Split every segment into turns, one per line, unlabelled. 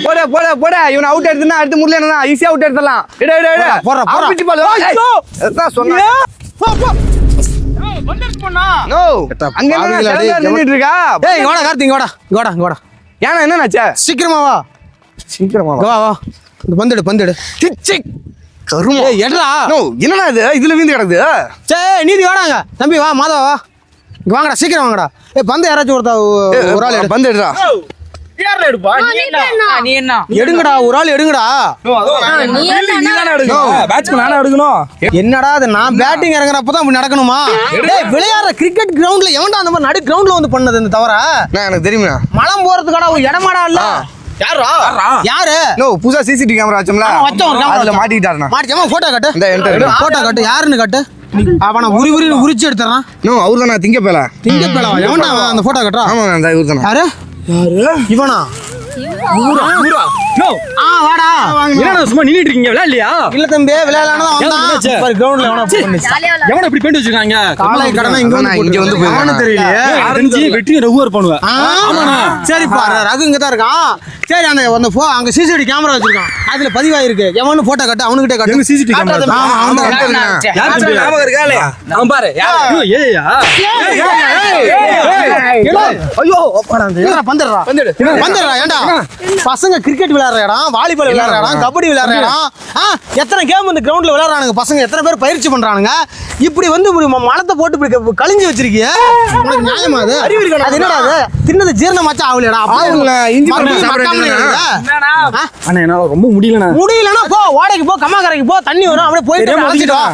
போட போட போட இவன் அவுட் எடுத்துனா அடுத்து முடியலன்னா ஈஸியா அவுட் எடுத்துடலாம்.
போறா
பிடிச்சு பாரு. அதான் சொன்னேன். நோ அங்க நின்னுட்டு இருக்கா.
ஏய் இங்க வாடா கார்த்தி, இங்க வாடா.
ஏன்னா என்னன்னாச்சே?
சீக்கிரமா வா. வா இந்த பந்தெடு
சிக் கரும.
ஏய் எட்ரா.
நோ என்னடா இது இதுல வீந்து கிடக்குது.
சே நீதி வாடாங்க தம்பி, வா மாதவா வா. இங்க வாங்கடா, சீக்கிரம் வாங்கடா. ஏய் பந்து யாராச்சும் ஒரு ஆள்
பந்து எடுடா.
எடுங்கடா, ஒரு ஆள் எடுங்கடா. என்னடா அது, நான் பேட்டிங் இறங்குறப்பதான் அப்படி நடக்கணுமா? டேய் விளையாடுற கிரிக்கெட் கிரவுண்ட்ல எவன்டா அந்த மாதிரி நடு கிரவுண்ட்ல வந்து பண்ணது இந்த தவிர?
எனக்கு தெரியுமா
மலம் போறதுக்காடா ஒரு இடமாடா இல்ல. யாரு?
நோ புதுசா சிசிடிவி கேமரா வச்சோம்ல, அதுல மாட்டிட்டாருண்ணா.
மாட்டிச்சமா? போட்டோ காட்டு.
இந்த என்டர்
போட்டோ காட்டு. யாருன்னு காட்டு. அவனை உரிச்சு எடுத்துறான்.
நோ அவர்தானா திங்கப்பேல.
திங்கப்பேலவா? எவன்டா அந்த போட்டோ காட்டுறா?
ஆமா அந்த இவர்தானா.
யாரு இவனா? வாடா.
என்னடா சும்மா நின்னுட்டு இருக்கீங்க, விளையாடலையா?
இல்ல தம்பி, விளையாடலானதான் வந்தான். பாரு கிரவுண்ட்ல
எவன இப்படி பெயிண்ட் வச்சிருக்காங்க?
காலை கடனா இங்க வந்து போயிடுவானு தெரியலையே.
தெரிஞ்சு வெட்டி ரகுவர் பண்ணுவேன்.
ஆமாண்ணா. சரி பாரு, ரகு இங்க தான் இருக்கான். சரி அந்த அங்க சிசிடிவி கேமரா வச்சிருக்கான், அதுல பதிவாயிருக்கு. எவனு போட்டோ காட்டு, அவனுக்கிட்ட காட்டு.
எங்க சிசிடிவி கேமரா?
ஞாபகம் இருக்காலே.
நான் பாரு. ஏய்யா.
ஐயோ பந்தறா. ஏண்டா பசங்க கிரிக்கெட் விளையாடுற இடம், வாலிபால் விளையாடுற இடம், கபடி விளையாடுற இடம், எத்தனை கேம் இந்த கிரவுண்ட்ல விளையாடுறானுங்க பசங்க, எத்தனை பேர் பயிற்சி பண்றானுங்க. இப்படி வந்து மலத்தை போட்டு இப்படி கழிஞ்சு வச்சிருக்கீங்க. உனக்கு நியாயமா அது? அது என்னடா அது? தின்னது ஜீரணமாச்சா ஆகலடா?
என்னால ரொம்ப முடியலனா
போ, ஓடைக்கு போ, கம்மாக்கரைக்கு போ, தண்ணி வரும், அப்படியே போயிட்டு அழைச்சிட்டு வா.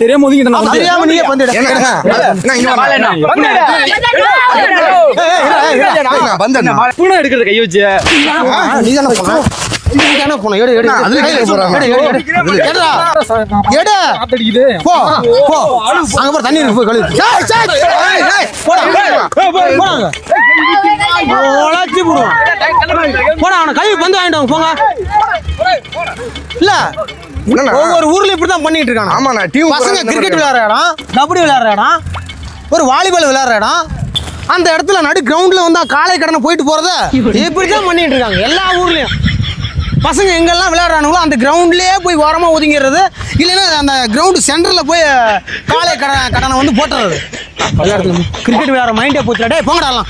தெரியாம ஒதுங்கிட்டேன்.
தெரியாம நீயே பந்துடு.
எடுக்கிறது கை வச்சு
தண்ணி கழுவி பந்து வாங்கிட்டு போங்க. இல்ல ஒவ்வொரு ஊர்ல இப்படிதான் பண்ணிட்டு இருக்காங்க.
ஆமா
பசங்க கிரிக்கெட் விளையாடுற இடம், கபடி விளையாடுற இடம், ஒரு வாலிபால் விளையாடுற இடம், அந்த இடத்துல நடு கிரவுண்ட்ல வந்தா காலை கடனை போயிட்டு போறத இப்படிதான் பண்ணிட்டு இருக்காங்க எல்லா ஊர்லயும். பசங்க எங்கெல்லாம் விளையாடுறானுங்களோ அந்த கிரவுண்ட்லயே போய் ஓரமா ஒதுங்கிடுறது, இல்லைன்னா அந்த கிரவுண்ட் சென்டர்ல போய் காலை கடனை வந்து போட்டுறது. கிரிக்கெட் விளையாடுற மைண்டே போச்சுடா. டேய் போங்கடாலாம்.